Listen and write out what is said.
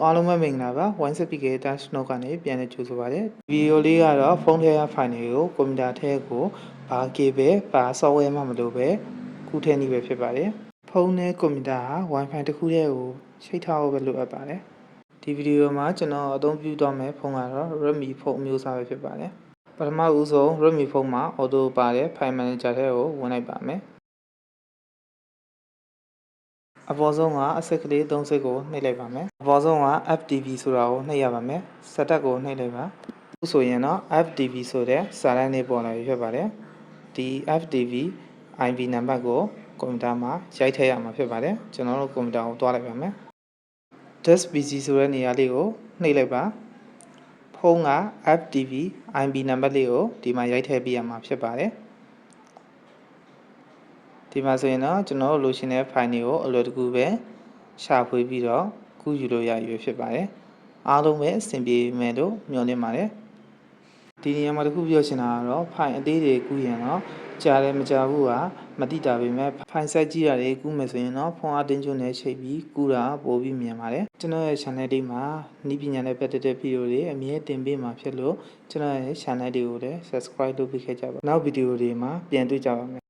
အားလုံးပဲမင်္ဂလာပါဝိုင်းစပီကေတာစနော့ကနေပြန်လည်ကြိုဆိုပါရစေဗီဒီယိုလေးကတော့ဖုန်းထဲကဖိုင်တွေကိုကွန်ပျူတာထဲကိုဘာကေဘယ်ဘာ software မှမလို့ပဲကူးထည့်နေပဲဖြစ်ပါတယ်ဖုန်းနဲ့ကွန်ပျူတာဟာ Wi-Fi တစ်ခုတည်းကိုချိတ်ထားဖို့ပဲလိုအပ်ပါတယ်ဒီဗီဒီယိုမှာကျွန်တော်အသုံးပြုသွားမယ့်ဖုန်းကတော့ Redmi ဖုန်းအမျိုးအစားပဲဖြစ်ပါတယ်ပထမဦးဆုံး Redmi ဖုန်းမှာ Auto ပါတဲ့ File Manager ထဲကိုဝင်လိုက်ပါမယ်အပေါ်ဆုံးကအဆက်ကလေး3ဆစ်ကိုနှိပ်လိုက်ပါမယ်အပေါ်ဆုံးက FTP ဆိုတာကိုနှိပ်ရပါမယ်စက်တက်ကိုနှိပ်လိုက်ပါအခုဆိုရင်တော့ FTP ဆိုတဲ့စာတန်းလေးပေါ်လာပြီဖြစ်ပါတယ်ဒီ FTP IP နံပါတ်ကိုကွန်ပျူတာမှာရိုက်ထည့်ရမှာဖြစ်ပါတယ်ကျွန်တော်တို့ကွန်ပျူတာကိုတွားလိုက်ပါမယ် Desk PC ဆိုတဲ့နေရာလေးကိုနှိပ်လိုက်ပါဖုန်းက FTP IP နံပါတ်လေးကိုဒီမှာရိုက်ထည့်ပေးရမှာဖြစ်ပါတယ်ဒီမှာဆိုရင်တော့ကျွန်တော်တို့လိုချင်တဲ့ file တွေကိုအလွယ်တကူပဲရှာဖွေပြီးတော့ကူးယူလို့ရပြီဖြစ်ပါတယ်အားလုံးပဲအဆင်ပြေမယ်လို့မျှော်လင့်ပါတယ်ဒီနေရာမှာတခုပြောချင်တာကတော့ file အသေးတွေကူးရင်တော့ကြားတယ်မကြားဘူးကမတိတာပေမဲ့ file size ကြီးတာတွေကူးမယ်ဆိုရင်တော့ဖုန်းအတင်းကျုံနဲ့ချိန်ပြီးကူးတာပိုပြီးမြင်ပါတယ်ကျွန်တော်ရဲ့ channel လေးမှာနည်းပညာနဲ့ပတ်သက်တဲ့ video တွေအမြဲတင်ပေးမှာဖြစ်လို့ကျွန်တော်ရဲ့ channel လေးကိုလည်း subscribe လုပ်ပေးခဲ့ကြပါနောက် video တွေမှာပြန်တွေ့ကြပါမယ်